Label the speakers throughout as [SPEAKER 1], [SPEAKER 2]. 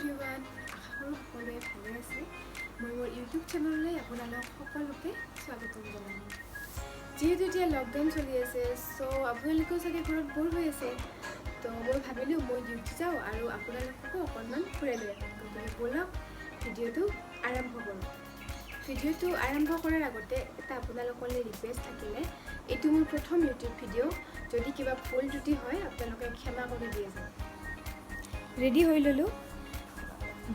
[SPEAKER 1] Everyone, আশা কৰোঁ সকলোৱে ভালে আছে। মই মোৰ ইউটিউব চেনেললৈ আপোনালোক সকলোকে স্বাগতম জনালোঁ। যিহেতু এতিয়া লকডাউন চলি আছে, চ' আপোনালোকেও চাগে ঘৰত বৰ হৈ আছে। তো মই ভাবিলোঁ মই ডিউটি যাওঁ আৰু আপোনালোককো অকণমান ফুৰাই লৈ আহোঁ। গতিকে ব'লক ভিডিঅ'টো আৰম্ভ কৰোঁ। ভিডিঅ'টো আৰম্ভ কৰাৰ আগতে এটা আপোনালোকলৈ ৰিকুৱেষ্ট থাকিলে, এইটো মোৰ প্ৰথম ইউটিউব ভিডিঅ'। যদি কিবা ভুল ত্ৰুটি হয় আপোনালোকে ক্ষমা কৰি দিয়ে যাওক। ৰেডি হৈ ল'লোঁ।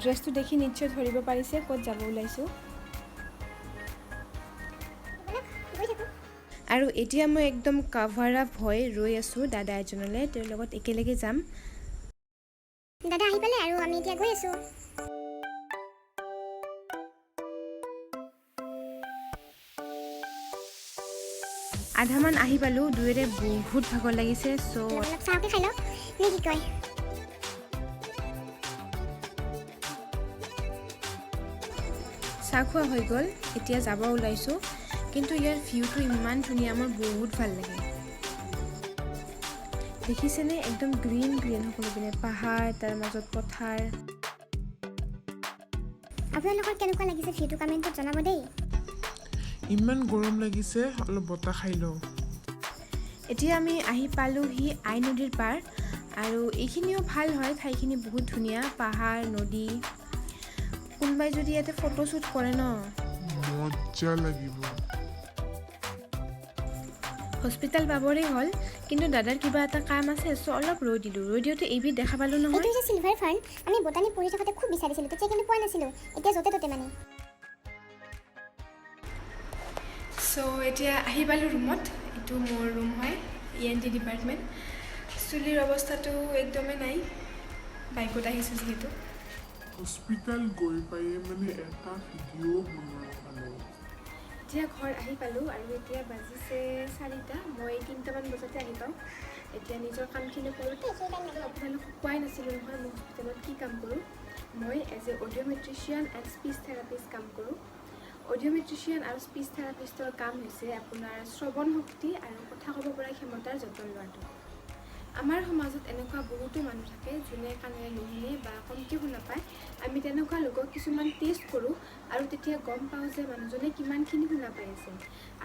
[SPEAKER 1] ড্ৰেছটো দেখি নিশ্চয় ধৰিব পাৰিছে ক'ত যাব ওলাইছোঁ। আৰু এতিয়া মই একদম কাভাৰ আপ হৈ ৰৈ আছোঁ দাদা এজনলৈ, তেওঁৰ লগত একেলগে যাম।
[SPEAKER 2] দাদা আহি পালে আৰু আমি এতিয়া গৈ আছোঁ।
[SPEAKER 1] আধামান আহি পালোঁ, দুয়োৰে বহুত ভাগৰ লাগিছে। চ'
[SPEAKER 2] অলপ চাহকে খাই লওঁ নে কি কয়?
[SPEAKER 1] চাহ খোৱা হৈ গ'ল, এতিয়া যাব ওলাইছোঁ। কিন্তু ইয়াৰ ভিউটো ইমান ধুনীয়া, মোৰ বহুত ভাল লাগে। দেখিছেনে, একদম গ্ৰীণ গ্ৰীণ সকলো পিনে পাহাৰ, তাৰ মাজত পথাৰ।
[SPEAKER 2] আপোনালোকৰ কেনেকুৱা লাগিছে ভিডিঅ'টো কমেণ্টত জনাব দেই।
[SPEAKER 3] ইমান গৰম লাগিছে, অলপ বতাহ খাই লওঁ।
[SPEAKER 1] এতিয়া আমি আহি পালোঁহি আই নদীৰ পাৰ, আৰু এইখিনিও ভাল হয়, ঠাইখিনি বহুত ধুনীয়া, পাহাৰ নদী। কোনোবাই যদি ইয়াতে ফটোশ্বুট কৰে ন,
[SPEAKER 3] মজা লাগিব।
[SPEAKER 1] হস্পিটেল পাবৰেই হ'ল, কিন্তু দাদাৰ কিবা এটা কাম আছে, চ' অলপ ৰৈ দিলোঁ। ৰৈ দিওঁতে এইবিধ দেখা পালোঁ নহয়।
[SPEAKER 2] এইটো যে চিলভাৰ ফাৰ্ণ, আমি বটানী পঢ়ি থাকোঁতে খুব বিচাৰিছিলোঁ, তেতিয়া কিন্তু পোৱা নাছিলোঁ। এতিয়া য'তে ত'তে মানে।
[SPEAKER 1] চ' এতিয়া আহি পালোঁ ৰুমত। এইটো মোৰ ৰুম হয়, ENT ডিপাৰ্টমেণ্ট। চুলিৰ অৱস্থাটো একদমেই নাই, বাইকত আহিছোঁ যিহেতু।
[SPEAKER 3] হস্পিটেল গৈ পায়ে মানে এটা ভিডিঅ' বনোৱা পালোঁ।
[SPEAKER 1] এতিয়া ঘৰ আহি পালোঁ, আৰু এতিয়া বাজিছে 4টা। মই 3টামান বজাতে আহি পাওঁ। এতিয়া নিজৰ কামখিনি কৰোঁতে আপোনালোকক কোৱাই নাছিলোঁ নহয় মই হস্পিটেলত কি কাম কৰোঁ। মই as a audiometrician and speech therapist কাম কৰোঁ। অডিঅ'মেট্ৰিচিয়ান আৰু স্পীচ থেৰাপিষ্টৰ কাম হৈছে আপোনাৰ শ্ৰৱণ শক্তি আৰু কথা ক'ব পৰা ক্ষমতাৰ যত্ন লোৱাটো। আমাৰ সমাজত এনেকুৱা বহুতো মানুহ থাকে যোনে কাণেৰে নুশুনে বা কমকৈ শুনা পায়। আমি তেনেকুৱা লোকক কিছুমান টেষ্ট কৰোঁ, আৰু তেতিয়া গম পাওঁ যে মানুহজনে কিমানখিনি শুনা পাই আছে,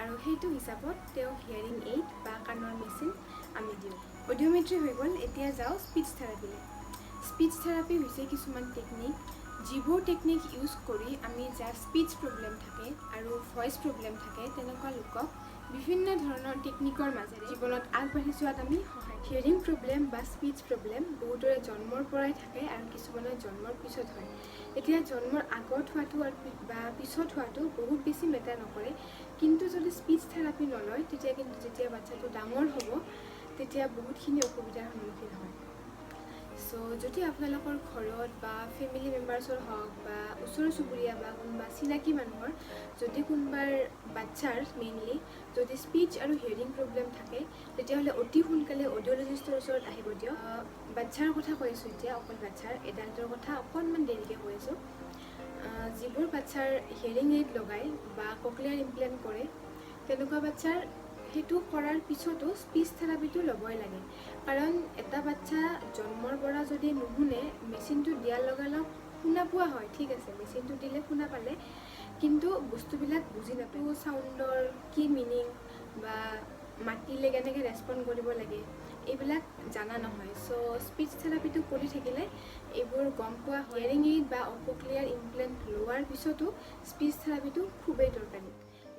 [SPEAKER 1] আৰু সেইটো হিচাপত তেওঁক হিয়াৰিং এইড বা কাণৰ মেচিন আমি দিওঁ। অডিঅ'মেট্ৰি হৈ গ'ল, এতিয়া যাওঁ স্পীচ থেৰাপিলৈ। স্পীচ থেৰাপি হৈছে কিছুমান টেকনিক, যিবোৰ টেকনিক ইউজ কৰি আমি যাৰ স্পীচ প্ৰব্লেম থাকে আৰু ভইচ প্ৰব্লেম থাকে তেনেকুৱা লোকক বিভিন্ন ধৰণৰ টেকনিকৰ মাজেৰে জীৱনত আগবাঢ়ি যোৱাত আমি সহায়। হিয়াৰিং প্ৰব্লেম বা স্পীচ প্ৰব্লেম বহুতৰে জন্মৰ পৰাই থাকে, আৰু কিছুমানৰ জন্মৰ পিছত হয়। এতিয়া জন্মৰ আগত হোৱাটো বা পিছত হোৱাটো বহুত বেছি মেটাৰ নকৰে, কিন্তু যদি স্পীচ থেৰাপি নলয় তেতিয়া কিন্তু যেতিয়া বাচ্ছাটো ডাঙৰ হ'ব তেতিয়া বহুতখিনি অসুবিধাৰ সন্মুখীন হয়। চ' যদি আপোনালোকৰ ঘৰত বা ফেমিলি মেম্বাৰ্ছৰ হওক বা ওচৰ চুবুৰীয়া বা কোনোবা চিনাকি মানুহৰ যদি কোনোবাৰ বাচ্ছাৰ মেইনলি যদি স্পীচ আৰু হিয়াৰিং প্ৰব্লেম থাকে, তেতিয়াহ'লে অতি সোনকালে অডিঅ'লজিষ্টৰ ওচৰত আহিব দিয়ক। বাচ্ছাৰ কথা কৈ আছোঁ এতিয়া, অকল বাচ্ছাৰ, এডাল্টৰ কথা অকণমান দেৰিকৈ কৈ আছোঁ। যিবোৰ বাচ্ছাৰ হিয়াৰিং এইড লগায় বা ককলিয়াৰ ইমপ্লেণ্ট কৰে, তেনেকুৱা বাচ্ছাৰ সেইটো কৰাৰ পিছতো স্পীচ থেৰাপিটো ল'বই লাগে। কাৰণ এটা বাচ্ছা জন্মৰ পৰা যদি নুশুনে, মেচিনটো দিয়াৰ লগে লগে শুনা পোৱা হয়, ঠিক আছে, মেচিনটো দিলে শুনা পালে, কিন্তু বস্তুবিলাক বুজি নাপায়। চাউণ্ডৰ কি মিনিং বা মাতিলে কেনেকৈ ৰেচপণ্ড কৰিব লাগে এইবিলাক জানা নহয়। চ' স্পীচ থেৰাপিটো কৰি থাকিলে এইবোৰ গম পোৱা হয়। হিয়াৰিং এইড বা ককলিয়াৰ ইমপ্লেণ্ট লোৱাৰ পিছতো স্পীচ থেৰাপিটো খুবেই দৰকাৰী।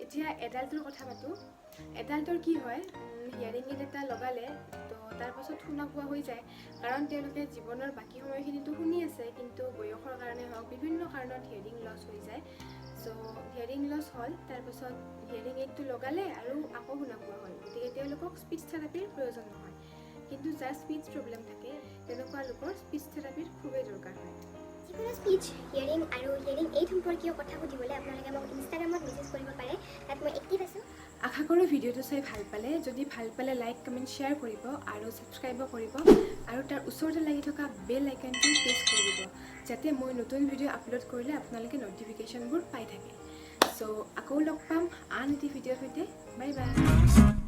[SPEAKER 1] এতিয়া এডাল্টৰ কথা পাতোঁ। এডাল্টৰ কি হয়, হিয়াৰিং এইড এটা লগালে তো তাৰপাছত শুনা পোৱা হৈ যায়, কাৰণ তেওঁলোকে জীৱনৰ বাকী সময়খিনিতো শুনি আছে, কিন্তু বয়সৰ কাৰণে হওক বিভিন্ন কাৰণত হিয়াৰিং লছ হৈ যায়। চ' হিয়াৰিং লছ হ'ল, তাৰপাছত হিয়াৰিং এইডটো লগালে আৰু আকৌ শুনা পোৱা হ'ল, গতিকে তেওঁলোকক স্পীচ থেৰাপিৰ প্ৰয়োজন নহয়। কিন্তু যাৰ স্পীচ প্ৰব্লেম থাকে তেনেকুৱা লোকৰ স্পীচ থেৰাপিৰ খুবেই দৰকাৰ হয়।
[SPEAKER 2] যিকোনো স্পীচ, হিয়াৰিং আৰু হিয়াৰিং এইড সম্পৰ্কীয় কথা সুধিবলৈ আপোনালোকে মোক ইনষ্টাগ্ৰামত মেছেজ কৰিব পাৰে, তাত মই এক্টিভ আছোঁ।
[SPEAKER 1] আশা কৰোঁ ভিডিঅ'টো চাই ভাল পালে। যদি ভাল পালে লাইক কমেণ্ট শ্বেয়াৰ কৰিব আৰু ছাবস্ক্ৰাইবো কৰিব, আৰু তাৰ ওচৰতে লাগি থকা বেল আইকনটো প্ৰেছ কৰি দিব, যাতে মই নতুন ভিডিঅ' আপলোড কৰিলে আপোনালোকে ন'টিফিকেশ্যনবোৰ পাই থাকে। চ' আকৌ লগ পাম আন এটি ভিডিঅ'ৰ সৈতে। Bye bye.